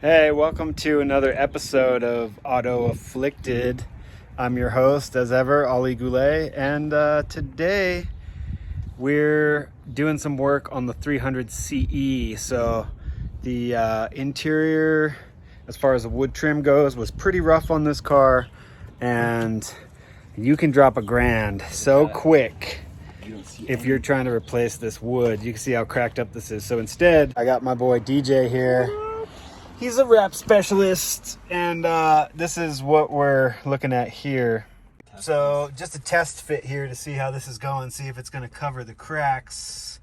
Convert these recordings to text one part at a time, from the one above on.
Hey, welcome to another episode of Auto Afflicted. I'm your host, as ever, Ali Goulet, and today we're doing some work on the 300CE. So the interior, as far as the wood trim goes, was pretty rough on this car, and you can drop $1,000 so quick if you're trying to replace this wood. You can see how cracked up this is. So instead, I got my boy DJ here. He's a wrap specialist, and this is what we're looking at here. So just a test fit here to see how this is going, see if it's going to cover the cracks.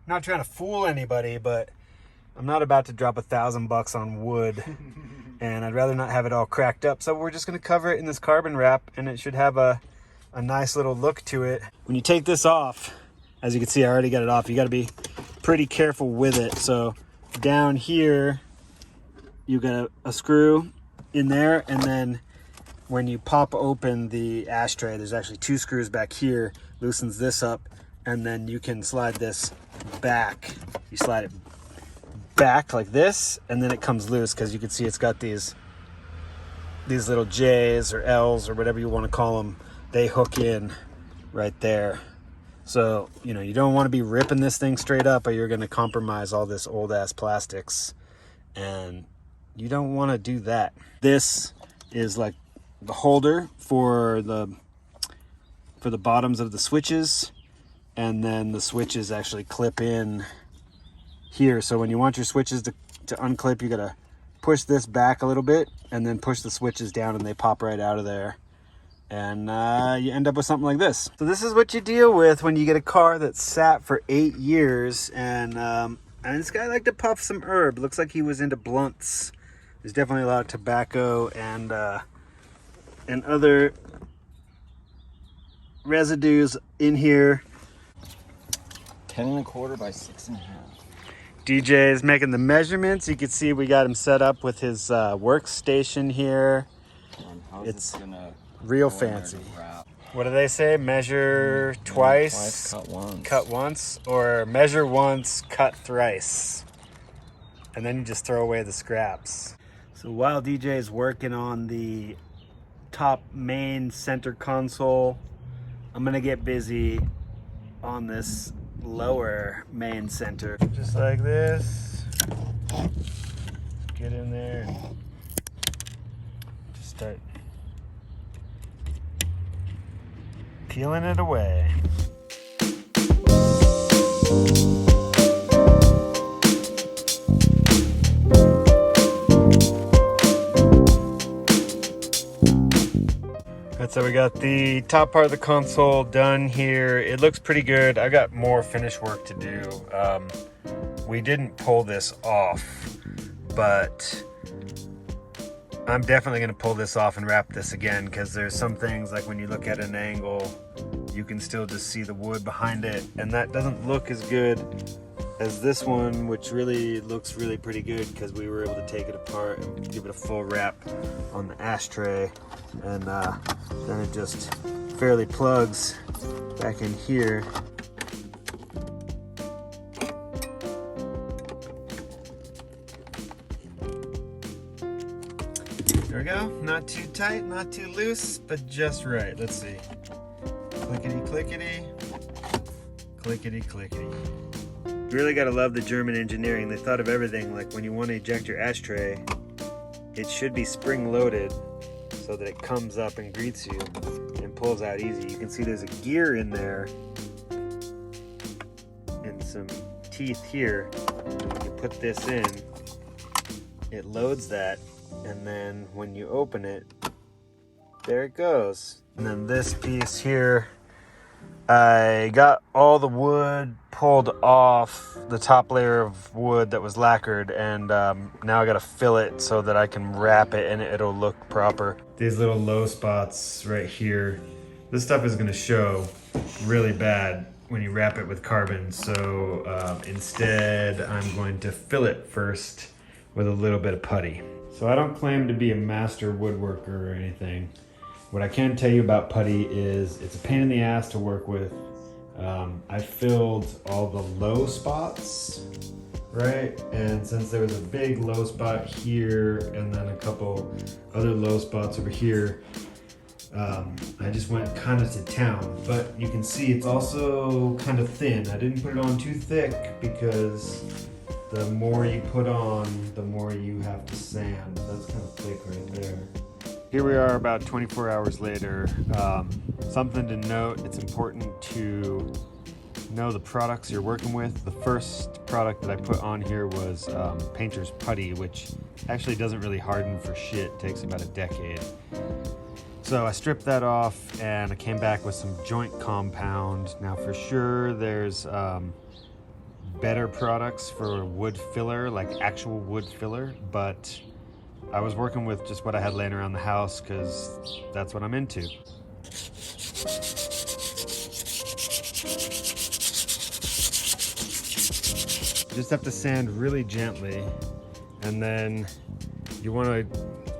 I'm not trying to fool anybody, but I'm not about to drop $1,000 on wood, and I'd rather not have it all cracked up. So we're just going to cover it in this carbon wrap, and it should have a nice little look to it. When you take this off, as you can see, I already got it off. You got to be pretty careful with it. So down here, you got a screw in there, and then when you pop open the ashtray, there's actually 2 screws back here, loosens this up, and then you can slide this back. You slide it back like this, and then it comes loose, because you can see it's got these little J's or L's or whatever you want to call them. They hook in right there. So, you know, you don't want to be ripping this thing straight up, or you're going to compromise all this old ass plastics, and you don't want to do that. This is like the holder for the bottoms of the switches, and then the switches actually clip in here. So when you want your switches to unclip, you gotta push this back a little bit and then push the switches down, and they pop right out of there, and you end up with something like this. So this is what you deal with when you get a car that's sat for 8 years, and this guy liked to puff some herb. Looks like he was into blunts. There's definitely a lot of tobacco and other residues in here. 10 1/4 by 6.5. DJ is making the measurements. You can see we got him set up with his workstation here. It's real fancy. What do they say? Measure twice, cut once, or measure once, cut thrice. And then you just throw away the scraps. So while DJ is working on the top main center console, I'm gonna get busy on this lower main center. Just like this. Get in there and just start peeling it away. So we got the top part of the console done here. It looks pretty good. I got more finish work to do. We didn't pull this off, but I'm definitely going to pull this off and wrap this again, because there's some things, like when you look at an angle, you can still just see the wood behind it, and that doesn't look as good as this one, which really looks really pretty good, because we were able to take it apart and give it a full wrap on the ashtray, and then it just fairly plugs back in here. There we go. Not too tight, not too loose, but just right. Let's see. Clickety, clickety. Clickety, clickety. You really gotta love the German engineering. They thought of everything. Like when you want to eject your ashtray, it should be spring loaded so that it comes up and greets you and pulls out easy. You can see there's a gear in there and some teeth here. You put this in, it loads that, and then when you open it, there it goes. And then this piece here I got all the wood pulled off the top layer of wood that was lacquered, and now I gotta fill it so that I can wrap it and it'll look proper. These little low spots right here, this stuff is gonna show really bad when you wrap it with carbon, so instead I'm going to fill it first with a little bit of putty. So I don't claim to be a master woodworker or anything. What I can tell you about putty is it's a pain in the ass to work with. I filled all the low spots, right? And since there was a big low spot here and then a couple other low spots over here, I just went kind of to town. But you can see it's also kind of thin. I didn't put it on too thick because the more you put on, the more you have to sand. That's kind of thick right there. Here we are about 24 hours later. Something to note, it's important to know the products you're working with. The first product that I put on here was painter's putty, which actually doesn't really harden for shit. It takes about a decade. So I stripped that off and I came back with some joint compound. Now for sure there's better products for wood filler, like actual wood filler, but I was working with just what I had laying around the house because that's what I'm into. You just have to sand really gently, and then you want to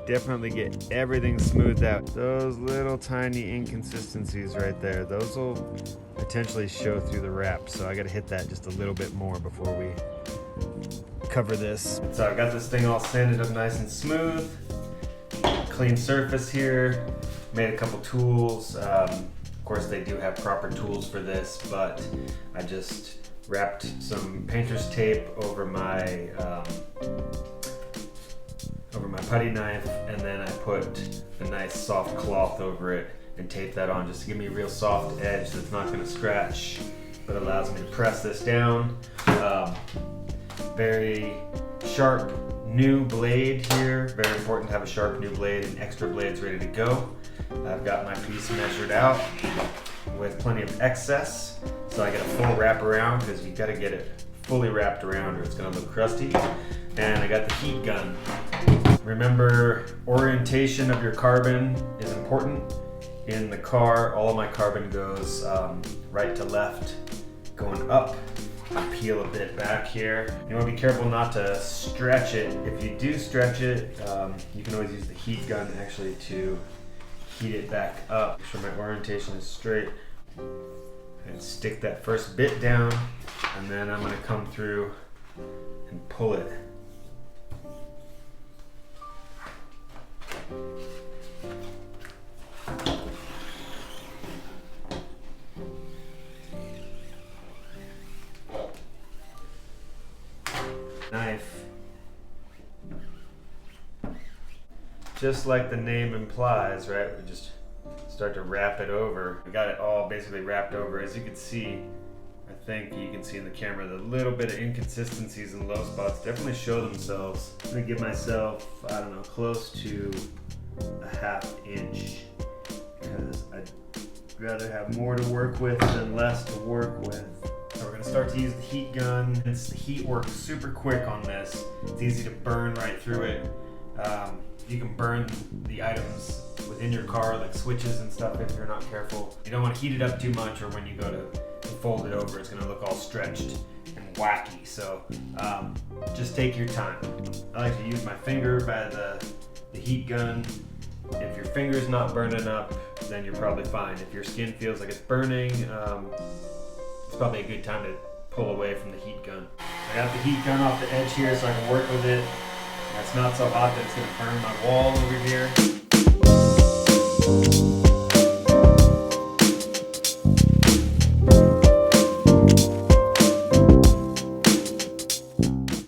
definitely get everything smoothed out. Those little tiny inconsistencies right there, those will potentially show through the wrap, so I got to hit that just a little bit more before we cover this. So I got this thing all sanded up nice and smooth. Clean surface here. Made a couple tools. Of course they do have proper tools for this, but I just wrapped some painter's tape over my putty knife, and then I put a nice soft cloth over it and taped that on just to give me a real soft edge that's not going to scratch, but allows me to press this down. Very sharp new blade here. Very important to have a sharp new blade and extra blades ready to go. I've got my piece measured out with plenty of excess, so I get a full wrap around because you got to get it fully wrapped around or it's going to look crusty. And I got the heat gun. Remember, orientation of your carbon is important. In the car, all of my carbon goes right to left, going up. Peel a bit back here. You want to be careful not to stretch it. If you do stretch it, you can always use the heat gun actually to heat it back up. Make sure my orientation is straight. And stick that first bit down, and then I'm going to come through and pull it. Knife. Just like the name implies, right? We just start to wrap it over. We got it all basically wrapped over. As you can see, I think you can see in the camera, the little bit of inconsistencies and low spots definitely show themselves. I'm gonna give myself, I don't know, close to a ½ inch because I'd rather have more to work with than less to work with. So we're gonna start to use the heat gun. The heat works super quick on this. It's easy to burn right through it. You can burn the items within your car, like switches and stuff, if you're not careful. You don't want to heat it up too much, or when you go to fold it over, it's gonna look all stretched and wacky. So just take your time. I like to use my finger by the heat gun. If your finger's not burning up, then you're probably fine. If your skin feels like it's burning, it's probably a good time to pull away from the heat gun. I got the heat gun off the edge here so I can work with it. It's not so hot that it's going to burn my wall over here.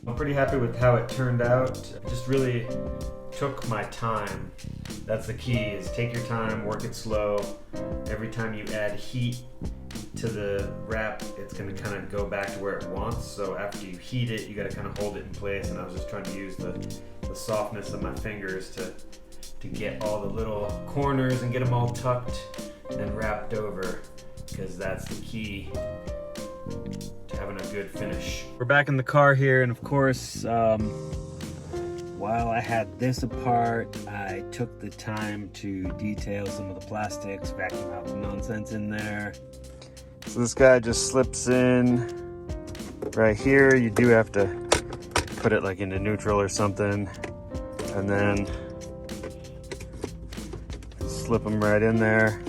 I'm pretty happy with how it turned out. I just really took my time. That's the key, is take your time, work it slow. Every time you add heat to the wrap, it's going to kind of go back to where it wants. So after you heat it, you got to kind of hold it in place, and I was just trying to use the softness of my fingers to get all the little corners and get them all tucked and wrapped over. because that's the key to having a good finish. We're back in the car here, and of course, while I had this apart, I took the time to detail some of the plastics, vacuum out the nonsense in there. So this guy just slips in right here. You do have to put it like into neutral or something, and then slip them right in there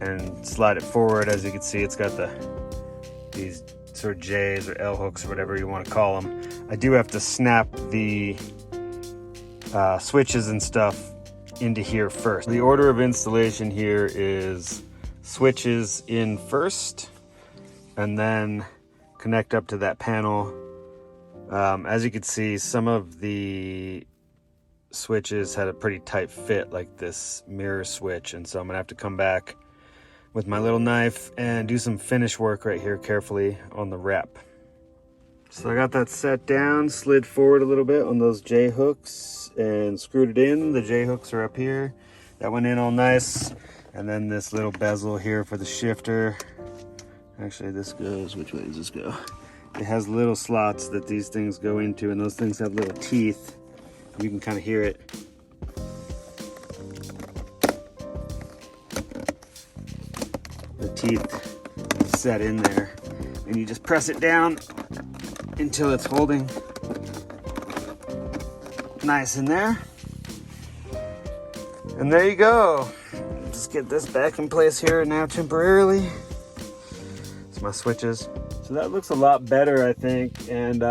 and slide it forward. As you can see, it's got these sort of J's or L hooks or whatever you want to call them. I do have to snap the switches and stuff into here first. The order of installation here is switches in first and then connect up to that panel. As you can see, some of the switches had a pretty tight fit, like this mirror switch, and so I'm gonna have to come back with my little knife and do some finish work right here carefully on the wrap. So I got that set down, slid forward a little bit on those J hooks and screwed it in. The J hooks are up here. That went in all nice. And then this little bezel here for the shifter. Actually, this goes, which way does this go? It has little slots that these things go into, and those things have little teeth. You can kind of hear it. The teeth set in there, and you just press it down until it's holding nice in there. And there you go. Just get this back in place here now temporarily. It's my switches. So that looks a lot better, I think, and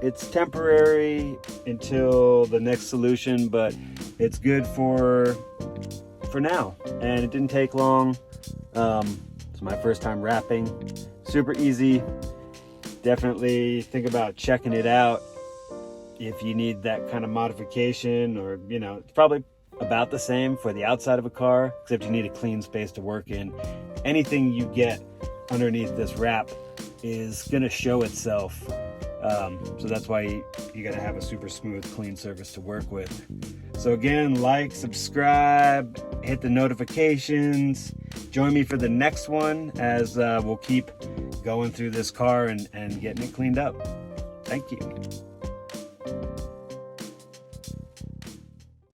it's temporary until the next solution, but it's good for now. And it didn't take long. It's my first time wrapping. Super easy. Definitely think about checking it out if you need that kind of modification, or, you know, it's probably about the same for the outside of a car, except you need a clean space to work in. Anything you get underneath this wrap is gonna show itself. So that's why you gotta have a super smooth, clean surface to work with. So again, like, subscribe, hit the notifications. Join me for the next one as we'll keep going through this car and getting it cleaned up. Thank you.